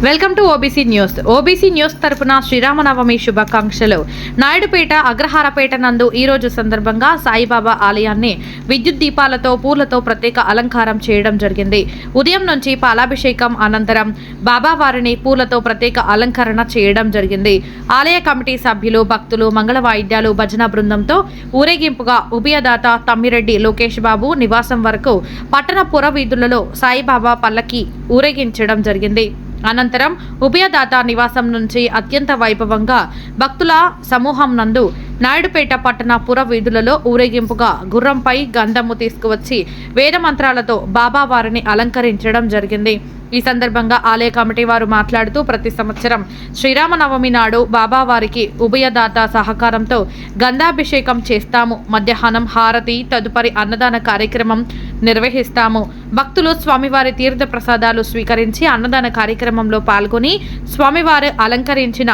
Welcome to OBC news. OBC news తరపున శ్రీరామనవమి శుభాకాంక్షలు. నాయుడుపేట అగ్రహారపేట నందు ఈ రోజు సందర్భంగా సాయిబాబా ఆలయాన్ని విద్యుత్ దీపాలతో పూలతో ప్రత్యేక అలంకారం చేయడం జరిగింది. ఉదయం నుంచి పాలాభిషేకం అనంతరం బాబా వారిని పూలతో ప్రత్యేక అలంకరణ చేయడం జరిగింది. ఆలయ కమిటీ సభ్యులు, భక్తులు మంగళ వాయిద్యాలు, భజన బృందంతో ఊరేగింపుగా ఉభయదాత తమ్మిరెడ్డి లోకేష్ బాబు నివాసం వరకు పట్టణ పుర వీధులలో సాయిబాబా పల్లకి ఊరేగించడం జరిగింది. అనంతరం ఉభయదాత నివాసం నుంచి అత్యంత వైభవంగా భక్తుల సమూహం నందు నాయుడుపేట పట్టణ పుర వీధులలో ఊరేగింపుగా గుర్రంపై గంధము తీసుకువచ్చి వేద మంత్రాలతో బాబా వారిని అలంకరించడం జరిగింది. ఈ సందర్భంగా ఆలయ కమిటీ వారు మాట్లాడుతూ ప్రతి సంవత్సరం శ్రీరామనవమి నాడు బాబా వారికి ఉభయదాత సహకారంతో గంధాభిషేకం చేస్తాము. మధ్యాహ్నం హారతి, తదుపరి అన్నదాన కార్యక్రమం నిర్వహిస్తాము. భక్తులు స్వామివారి తీర్థ ప్రసాదాలు స్వీకరించి అన్నదాన కార్యక్రమంలో పాల్గొని స్వామివారు అలంకరించిన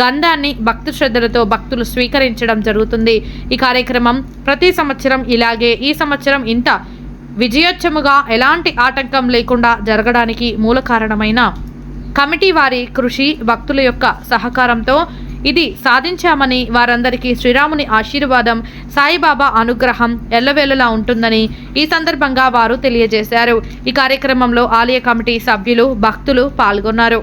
గంధాన్ని భక్తి శ్రద్ధలతో భక్తులు స్వీకరించడం జరుగుతుంది. ఈ కార్యక్రమం ప్రతి సంవత్సరం ఇలాగే ఈ సంవత్సరం ఇంత విజయోత్సవముగా ఎలాంటి ఆటంకం లేకుండా జరగడానికి మూల కారణమైన కమిటీ వారి కృషి, భక్తుల యొక్క సహకారంతో ఇది సాధించామని, వారందరికీ శ్రీరాముని ఆశీర్వాదం, సాయిబాబా అనుగ్రహం ఎల్లవేళలా ఉంటుందని ఈ సందర్భంగా వారు తెలియజేశారు. ఈ కార్యక్రమంలో ఆలయ కమిటీ సభ్యులు, భక్తులు పాల్గొన్నారు.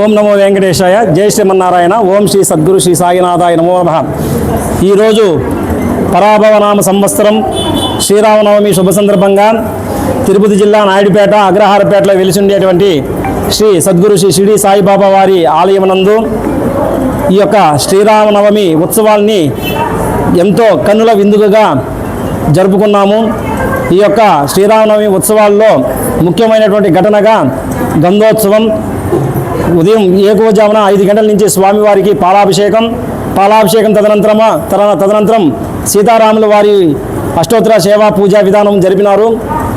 ఓం నమో వెంకటేశాయ. జై శ్రీమన్నారాయణ. ఓం శ్రీ సద్గురు శ్రీ సాయినాథాయ నమో నమః. ఈరోజు పరాభవనామ సంవత్సరం శ్రీరామనవమి శుభ సందర్భంగా తిరుపతి జిల్లా నాయుడుపేట అగ్రహారపేటలో వెలిసిండేటువంటి శ్రీ సద్గురు శ్రీ షిరిడి సాయిబాబా వారి ఆలయమునందు ఈ యొక్క శ్రీరామనవమి ఉత్సవాల్ని ఎంతో కన్నుల విందుగా జరుపుకున్నాము. ఈ యొక్క శ్రీరామనవమి ఉత్సవాల్లో ముఖ్యమైనటువంటి ఘటనగా గంధోత్సవం. ఉదయం ఏకోజామున 5 గంటల నుంచి స్వామివారికి పాలాభిషేకం తదనంతరం సీతారాముల వారి అష్టోత్తర సేవా పూజా విధానం జరిపినారు.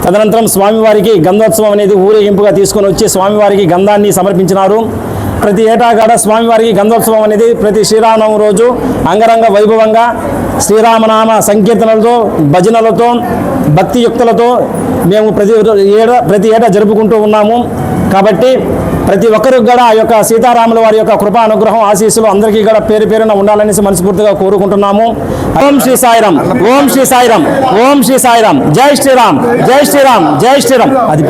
తదనంతరం స్వామివారికి గంధోత్సవం అనేది ఊరేగింపుగా తీసుకొని వచ్చి స్వామివారికి గంధాన్ని సమర్పించినారు. ప్రతి ఏటా కూడా స్వామివారికి గంధోత్సవం అనేది ప్రతి శ్రీరామనవమి రోజు అంగరంగ వైభవంగా శ్రీరామనామ సంకీర్తనలతో, భజనలతో, భక్తియుక్తులతో మేము ప్రతి ఏటా జరుపుకుంటూ ఉన్నాము. కాబట్టి ప్రతి ఒక్కరికి కూడా ఆ యొక్క సీతారాముల వారి యొక్క కృపా అనుగ్రహం, ఆశీస్సులు అందరికీ కూడా పేరు పేరున ఉండాలనేసి మనస్ఫూర్తిగా కోరుకుంటున్నాము. ఓం శ్రీ సాయిరాం, ఓం శ్రీ సాయిరాం, ఓం శ్రీ సాయిరాం. జై శ్రీరామ్, జై శ్రీరామ్, జై శ్రీరామ్. అది